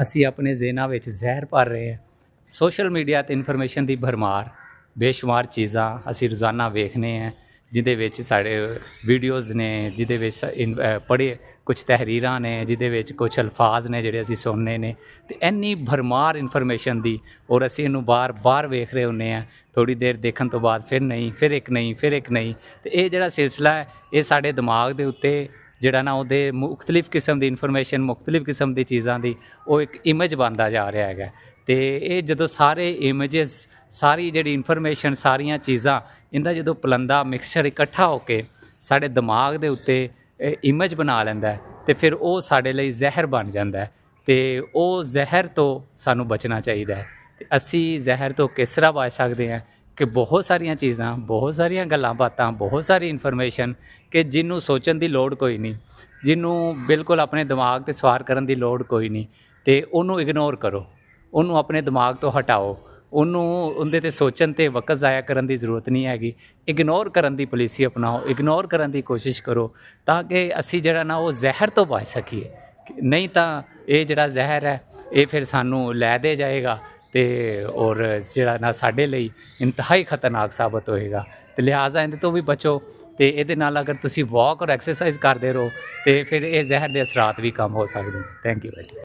ਅਸੀਂ ਆਪਣੇ ਜ਼ੇਹਨਾਂ ਵਿੱਚ ਜ਼ਹਿਰ ਭਰ ਰਹੇ ਹਾਂ। ਸੋਸ਼ਲ ਮੀਡੀਆ 'ਤੇ ਇਨਫੋਰਮੇਸ਼ਨ ਦੀ ਭਰਮਾਰ, ਬੇਸ਼ੁਮਾਰ ਚੀਜ਼ਾਂ ਅਸੀਂ ਰੋਜ਼ਾਨਾ ਵੇਖਦੇ ਹਾਂ, ਜਿਹਦੇ ਵਿੱਚ ਸਾਡੇ ਵੀਡੀਓਜ਼ ਨੇ, ਜਿਹਦੇ ਵਿੱਚ ਪੜ੍ਹੇ ਕੁਛ ਤਹਿਰੀਰਾਂ ਨੇ, ਜਿਹਦੇ ਵਿੱਚ ਕੁਛ ਅਲਫਾਜ਼ ਨੇ ਜਿਹੜੇ ਅਸੀਂ ਸੁਣਨੇ ਨੇ, ਅਤੇ ਇੰਨੀ ਭਰਮਾਰ ਇਨਫੋਰਮੇਸ਼ਨ ਦੀ, ਔਰ ਅਸੀਂ ਇਹਨੂੰ ਬਾਰ ਵੇਖ ਰਹੇ ਹੁੰਦੇ ਹਾਂ। ਥੋੜ੍ਹੀ ਦੇਰ ਦੇਖਣ ਤੋਂ ਬਾਅਦ ਫਿਰ ਨਹੀਂ, ਫਿਰ ਇੱਕ ਨਹੀਂ, ਫਿਰ ਇੱਕ ਨਹੀਂ, ਅਤੇ ਇਹ ਜਿਹੜਾ ਸਿਲਸਿਲਾ ਹੈ ਇਹ ਸਾਡੇ ਦਿਮਾਗ ਦੇ ਉੱਤੇ ਜਿਹੜਾ ਨਾ ਉਹਦੇ ਮੁਖਤਲਿਫ ਕਿਸਮ ਦੀ ਇਨਫੋਰਮੇਸ਼ਨ, ਮੁਖਤਲਿਫ ਕਿਸਮ ਦੀ ਚੀਜ਼ਾਂ ਦੀ ਉਹ ਇੱਕ ਇਮੇਜ ਬਣਦਾ ਜਾ ਰਿਹਾ ਹੈਗਾ। ਅਤੇ ਇਹ ਜਦੋਂ ਸਾਰੇ ਇਮੇਜਸ, ਸਾਰੀ ਜਿਹੜੀ ਇਨਫੋਰਮੇਸ਼ਨ, ਸਾਰੀਆਂ ਚੀਜ਼ਾਂ, ਇਹਦਾ ਜਦੋਂ ਪਲੰਦਾ ਮਿਕਸਚਰ ਇਕੱਠਾ ਹੋ ਕੇ ਸਾਡੇ ਦਿਮਾਗ ਦੇ ਉੱਤੇ ਇਮੇਜ ਬਣਾ ਲੈਂਦਾ ਅਤੇ ਫਿਰ ਉਹ ਸਾਡੇ ਲਈ ਜ਼ਹਿਰ ਬਣ ਜਾਂਦਾ। ਅਤੇ ਉਹ ਜ਼ਹਿਰ ਤੋਂ ਸਾਨੂੰ ਬਚਣਾ ਚਾਹੀਦਾ ਹੈ। ਅਤੇ ਅਸੀਂ ਜ਼ਹਿਰ ਤੋਂ ਕਿਸ ਤਰ੍ਹਾਂ ਬਚ ਸਕਦੇ ਹਾਂ ਕਿ ਬਹੁਤ ਸਾਰੀਆਂ ਚੀਜ਼ਾਂ, ਬਹੁਤ ਸਾਰੀਆਂ ਗੱਲਾਂ ਬਾਤਾਂ, ਬਹੁਤ ਸਾਰੀ ਇਨਫੋਰਮੇਸ਼ਨ ਕਿ ਜਿਹਨੂੰ ਸੋਚਣ ਦੀ ਲੋੜ ਕੋਈ ਨਹੀਂ, ਜਿਹਨੂੰ ਬਿਲਕੁਲ ਆਪਣੇ ਦਿਮਾਗ 'ਤੇ ਸਵਾਰ ਕਰਨ ਦੀ ਲੋੜ ਕੋਈ ਨਹੀਂ, ਅਤੇ ਉਹਨੂੰ ਇਗਨੋਰ ਕਰੋ, ਉਹਨੂੰ ਆਪਣੇ ਦਿਮਾਗ ਤੋਂ ਹਟਾਓ, ਉਹਨੂੰ ਉਹਦੇ 'ਤੇ ਸੋਚਣ 'ਤੇ ਵਕਤ ਜ਼ਾਇਆ ਕਰਨ ਦੀ ਜ਼ਰੂਰਤ ਨਹੀਂ ਹੈਗੀ। ਇਗਨੋਰ ਕਰਨ ਦੀ ਪਾਲਿਸੀ ਅਪਣਾਓ, ਇਗਨੋਰ ਕਰਨ ਦੀ ਕੋਸ਼ਿਸ਼ ਕਰੋ, ਤਾਂ ਕਿ ਅਸੀਂ ਜਿਹੜਾ ਨਾ ਉਹ ਜ਼ਹਿਰ ਤੋਂ ਬਚ ਸਕੀਏ। ਨਹੀਂ ਤਾਂ ਇਹ ਜਿਹੜਾ ਜ਼ਹਿਰ ਹੈ ਇਹ ਫਿਰ ਸਾਨੂੰ ਲੈ ਦੇ ਜਾਏਗਾ, ਅਤੇ ਔਰ ਜਿਹੜਾ ਨਾ ਸਾਡੇ ਲਈ ਇੰਤਹਾਈ ਖਤਰਨਾਕ ਸਾਬਤ ਹੋਏਗਾ। ਅਤੇ ਲਿਹਾਜ਼ਾ ਇਹਦੇ ਤੋਂ ਵੀ ਬਚੋ, ਅਤੇ ਇਹਦੇ ਨਾਲ ਅਗਰ ਤੁਸੀਂ ਵਾਕ ਔਰ ਐਕਸਰਸਾਈਜ਼ ਕਰਦੇ ਰਹੋ ਅਤੇ ਫਿਰ ਇਹ ਜ਼ਹਿਰ ਦੇ ਅਸਰਾਤ ਵੀ ਕਮ ਹੋ ਸਕਦੇ। Thank you very much.